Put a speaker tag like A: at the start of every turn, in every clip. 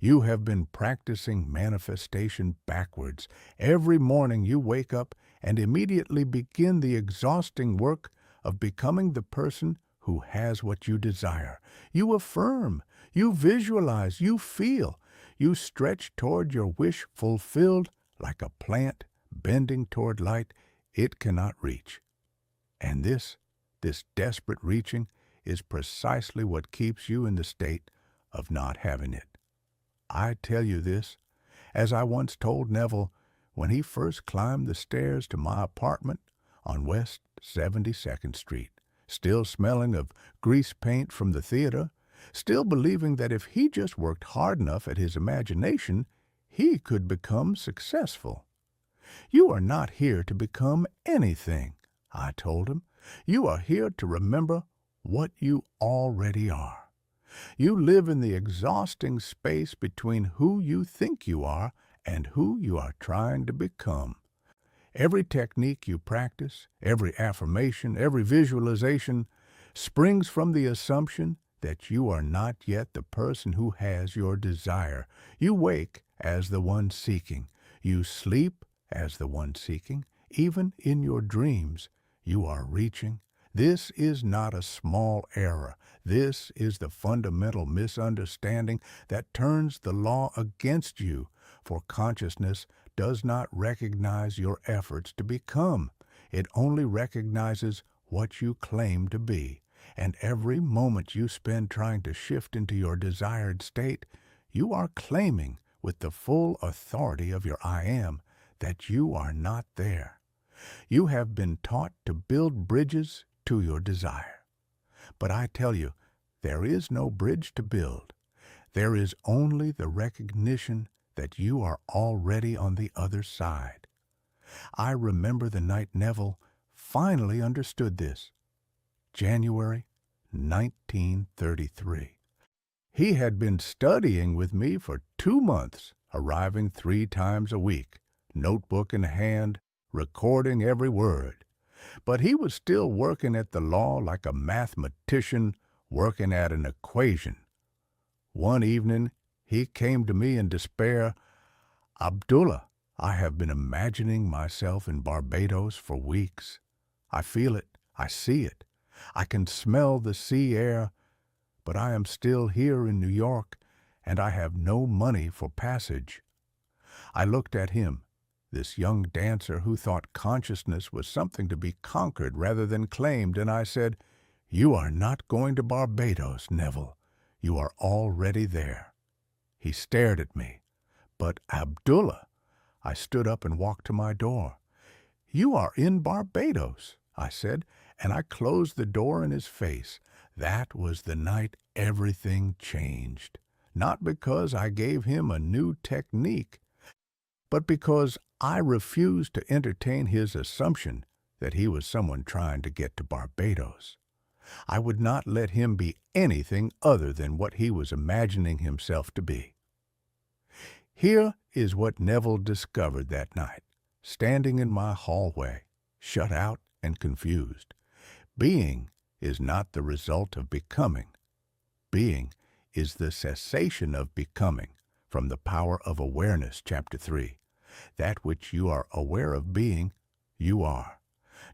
A: You have been practicing manifestation backwards. Every morning you wake up and immediately begin the exhausting work of becoming the person who has what you desire. You affirm, you visualize, you feel, you stretch toward your wish fulfilled like a plant bending toward light it cannot reach. And this desperate reaching is precisely what keeps you in the state of not having it. I tell you this, as I once told Neville when he first climbed the stairs to my apartment on West 72nd Street, still smelling of grease paint from the theater, still believing that if he just worked hard enough at his imagination, he could become successful. You are not here to become anything, I told him. You are here to remember what you already are. You live in the exhausting space between who you think you are and who you are trying to become. Every technique you practice, every affirmation, every visualization springs from the assumption that you are not yet the person who has your desire. You wake as the one seeking. You sleep as the one seeking. Even in your dreams, you are reaching. This is not a small error. This is the fundamental misunderstanding that turns the law against you, for consciousness does not recognize your efforts to become. It only recognizes what you claim to be. And every moment you spend trying to shift into your desired state, you are claiming with the full authority of your I am that you are not there. You have been taught to build bridges to your desire. But I tell you, there is no bridge to build. There is only the recognition that you are already on the other side. I remember the night Neville finally understood this. January 1933. He had been studying with me for 2 months, arriving 3 times a week, notebook in hand, recording every word. But he was still working at the law like a mathematician working at an equation. One evening, he came to me in despair. "Abdullah, I have been imagining myself in Barbados for weeks. I feel it. I see it. I can smell the sea air, but I am still here in New York, and I have no money for passage." I looked at him, this young dancer who thought consciousness was something to be conquered rather than claimed, and I said, "You are not going to Barbados, Neville. You are already there." He stared at me. "But Abdullah," I stood up and walked to my door. "You are in Barbados," I said, and I closed the door in his face. That was the night everything changed. Not because I gave him a new technique, but because I refused to entertain his assumption that he was someone trying to get to Barbados. I would not let him be anything other than what he was imagining himself to be. Here is what Neville discovered that night, standing in my hallway, shut out and confused. Being is not the result of becoming. Being is the cessation of becoming, from the Power of Awareness, Chapter 3. That which you are aware of being, you are.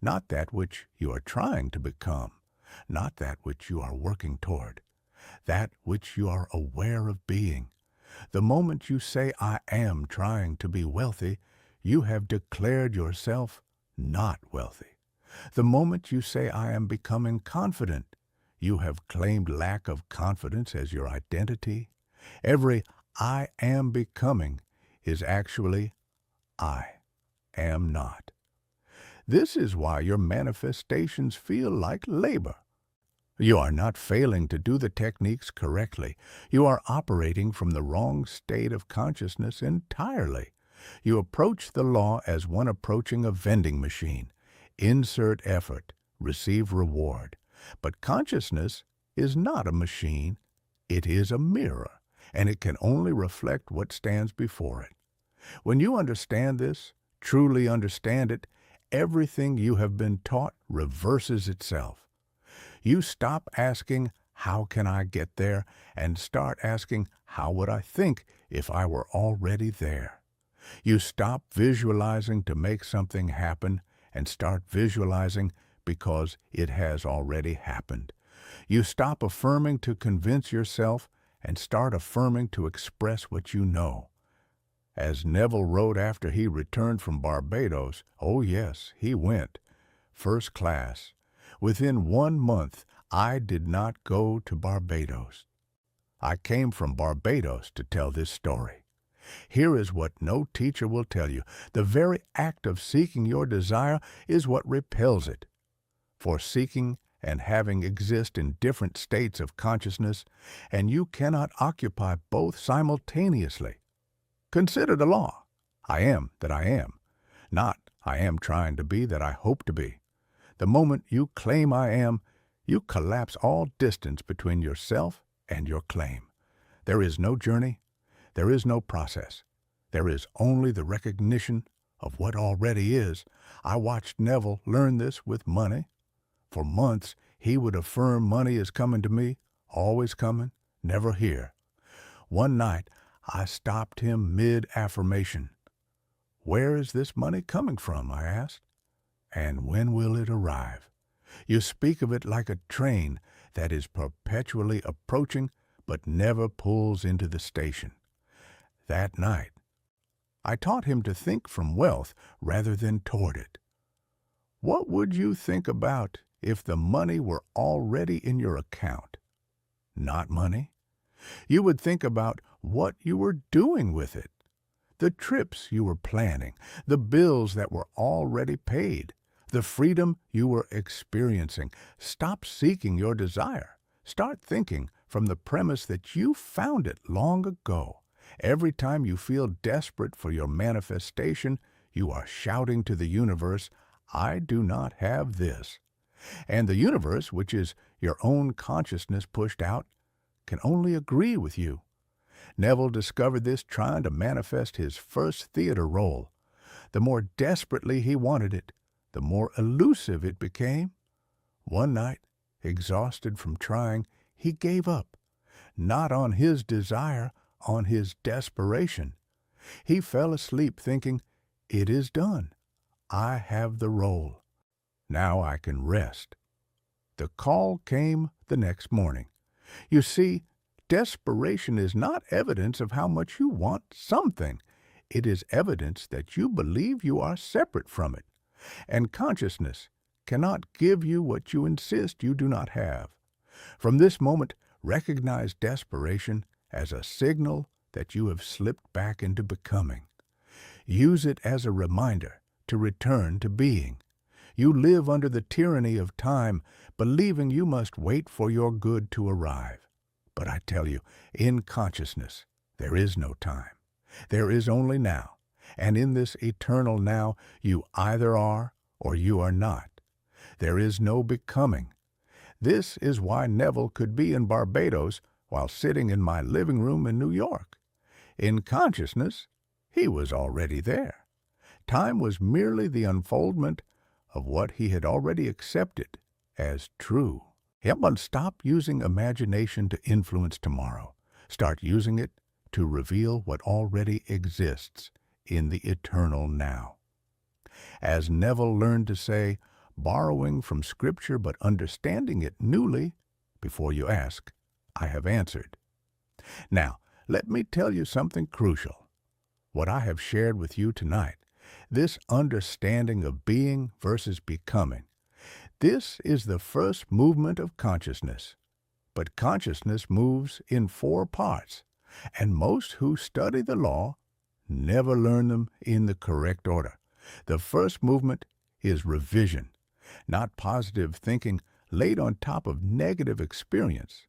A: Not that which you are trying to become, not that which you are working toward. That which you are aware of being. The moment you say, "I am trying to be wealthy," you have declared yourself not wealthy. The moment you say, "I am becoming confident," you have claimed lack of confidence as your identity. Every "I am becoming" is actually "I am not." This is why your manifestations feel like labor. You are not failing to do the techniques correctly. You are operating from the wrong state of consciousness entirely. You approach the law as one approaching a vending machine. Insert effort, receive reward. But consciousness is not a machine. It is a mirror, and it can only reflect what stands before it. When you understand this, truly understand it, everything you have been taught reverses itself. You stop asking, how can I get there, and start asking, how would I think if I were already there? You stop visualizing to make something happen and start visualizing because it has already happened. You stop affirming to convince yourself and start affirming to express what you know. As Neville wrote after he returned from Barbados, oh yes, he went. First class. Within 1 month, I did not go to Barbados. I came from Barbados to tell this story. Here is what no teacher will tell you. The very act of seeking your desire is what repels it. For seeking and having exist in different states of consciousness, and you cannot occupy both simultaneously. Consider the law. I am that I am, not I am trying to be that I hope to be. The moment you claim I am, you collapse all distance between yourself and your claim. There is no journey. There is no process. There is only the recognition of what already is. I watched Neville learn this with money. For months, he would affirm money is coming to me, always coming, never here. One night, I stopped him mid-affirmation. Where is this money coming from, I asked. And when will it arrive? You speak of it like a train that is perpetually approaching but never pulls into the station. That night, I taught him to think from wealth rather than toward it. What would you think about if the money were already in your account? Not money. You would think about what you were doing with it, the trips you were planning, the bills that were already paid, the freedom you were experiencing. Stop seeking your desire. Start thinking from the premise that you found it long ago. Every time you feel desperate for your manifestation, you are shouting to the universe, I do not have this. And the universe, which is your own consciousness pushed out, can only agree with you. Neville discovered this trying to manifest his first theater role. The more desperately he wanted it, the more elusive it became. One night, exhausted from trying, he gave up, not on his desire, on his desperation. He fell asleep thinking, it is done. I have the role. Now I can rest. The call came the next morning. You see, desperation is not evidence of how much you want something. It is evidence that you believe you are separate from it. And consciousness cannot give you what you insist you do not have. From this moment, recognize desperation as a signal that you have slipped back into becoming. Use it as a reminder to return to being. You live under the tyranny of time, believing you must wait for your good to arrive. But I tell you, in consciousness, there is no time. There is only now. And in this eternal now, you either are or you are not. There is no becoming. This is why Neville could be in Barbados while sitting in my living room in New York. In consciousness, he was already there. Time was merely the unfoldment of what he had already accepted as true. But stop using imagination to influence tomorrow. Start using it to reveal what already exists in the eternal now. As Neville learned to say, borrowing from Scripture but understanding it newly, before you ask, I have answered. Now, let me tell you something crucial. What I have shared with you tonight, this understanding of being versus becoming, this is the first movement of consciousness. But consciousness moves in 4 parts, and most who study the law never learn them in the correct order. The first movement is revision, not positive thinking laid on top of negative experience,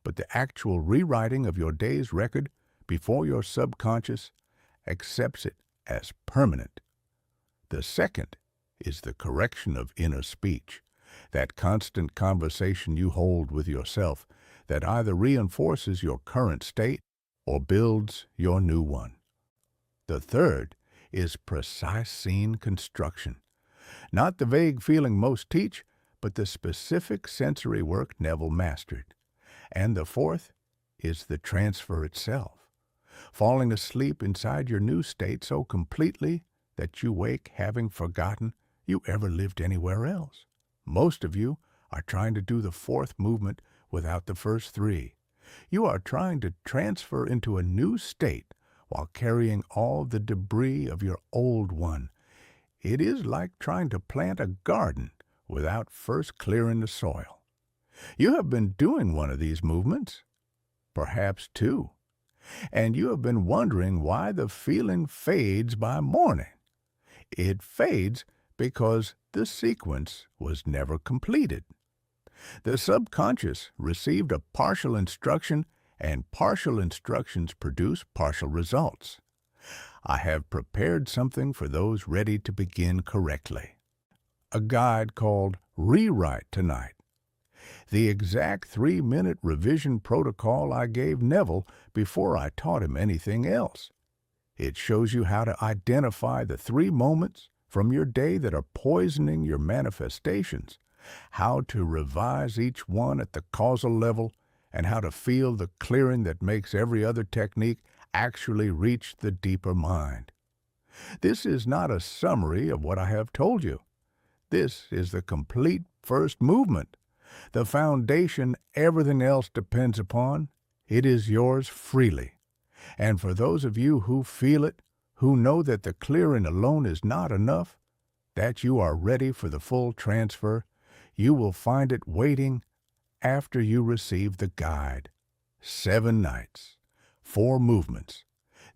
A: but the actual rewriting of your day's record before your subconscious accepts it as permanent. The second is the correction of inner speech, that constant conversation you hold with yourself that either reinforces your current state or builds your new one. The third is precise scene construction, not the vague feeling most teach, but the specific sensory work Neville mastered. And the fourth is the transfer itself, falling asleep inside your new state so completely that you wake having forgotten you ever lived anywhere else. Most of you are trying to do the fourth movement without the first three. You are trying to transfer into a new state while carrying all the debris of your old one. It is like trying to plant a garden without first clearing the soil. You have been doing one of these movements, perhaps two, and you have been wondering why the feeling fades by morning. It fades because the sequence was never completed. The subconscious received a partial instruction, and partial instructions produce partial results. I have prepared something for those ready to begin correctly. A guide called Rewrite Tonight. The exact 3-minute revision protocol I gave Neville before I taught him anything else. It shows you how to identify the 3 moments from your day that are poisoning your manifestations, how to revise each one at the causal level, and how to feel the clearing that makes every other technique actually reach the deeper mind. This is not a summary of what I have told you. This is the complete first movement, the foundation everything else depends upon. It is yours freely. And for those of you who feel it, who know that the clearing alone is not enough, that you are ready for the full transfer, you will find it waiting after you receive the guide. 7 nights, 4 movements,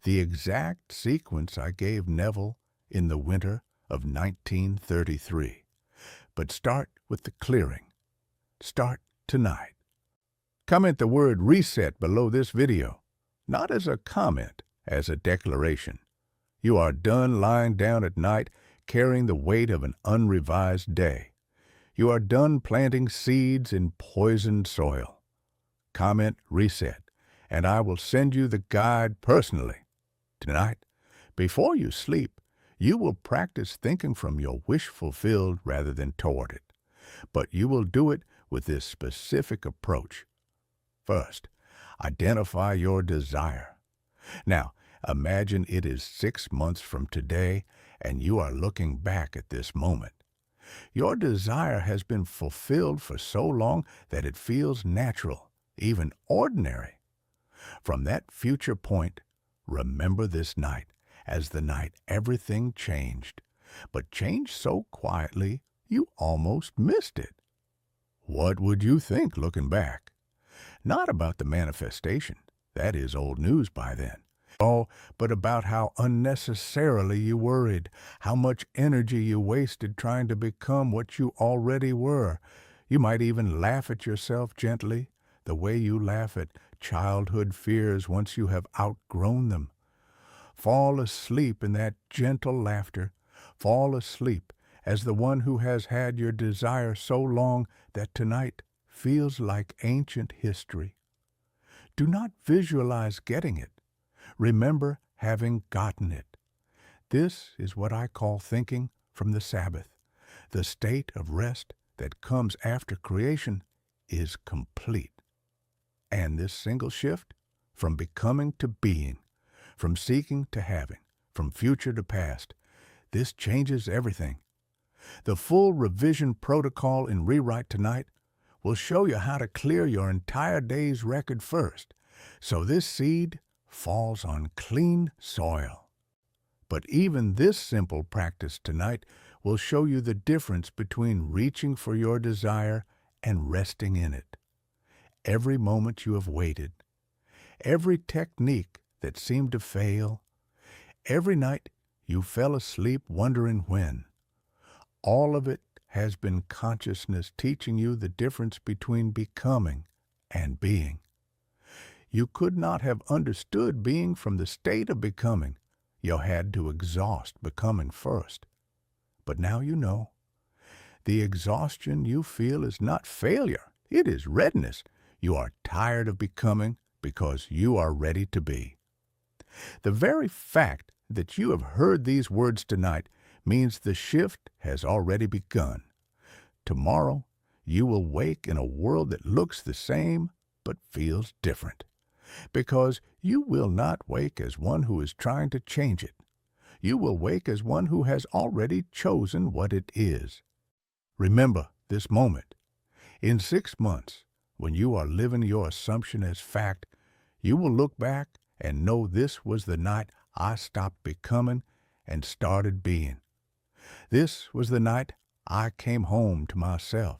A: the exact sequence I gave Neville in the winter of 1933. But start with the clearing. Start tonight. Comment the word reset below this video, not as a comment, as a declaration. You are done lying down at night carrying the weight of an unrevised day. You are done planting seeds in poisoned soil. Comment reset, and I will send you the guide personally. Tonight, before you sleep, you will practice thinking from your wish fulfilled rather than toward it. But you will do it with this specific approach. First, identify your desire. Now, imagine it is 6 months from today and you are looking back at this moment. Your desire has been fulfilled for so long that it feels natural, even ordinary. From that future point, remember this night as the night everything changed, but changed so quietly you almost missed it. What would you think looking back? Not about the manifestation, that is old news by then. Oh, but about how unnecessarily you worried, how much energy you wasted trying to become what you already were. You might even laugh at yourself gently, the way you laugh at childhood fears once you have outgrown them. Fall asleep in that gentle laughter. Fall asleep as the one who has had your desire so long that tonight feels like ancient history. Do not visualize getting it. Remember having gotten it. This is what I call thinking from the Sabbath. The state of rest that comes after creation is complete. And this single shift, from becoming to being, from seeking to having, from future to past, this changes everything. The full revision protocol in Rewrite Tonight will show you how to clear your entire day's record first, so this seed falls on clean soil. But even this simple practice tonight will show you the difference between reaching for your desire and resting in it. Every moment you have waited, every technique that seemed to fail, every night you fell asleep wondering when, all of it has been consciousness teaching you the difference between becoming and being. You could not have understood being from the state of becoming. You had to exhaust becoming first. But now you know. The exhaustion you feel is not failure. It is readiness. You are tired of becoming because you are ready to be. The very fact that you have heard these words tonight means the shift has already begun. Tomorrow, you will wake in a world that looks the same but feels different, because you will not wake as one who is trying to change it. You will wake as one who has already chosen what it is. Remember this moment. In 6 months, when you are living your assumption as fact, you will look back and know this was the night I stopped becoming and started being. This was the night I came home to myself.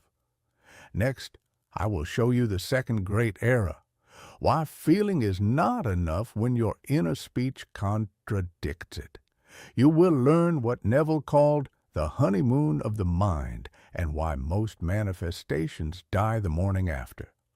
A: Next, I will show you the second great error, why feeling is not enough when your inner speech contradicts it. You will learn what Neville called the honeymoon of the mind and why most manifestations die the morning after.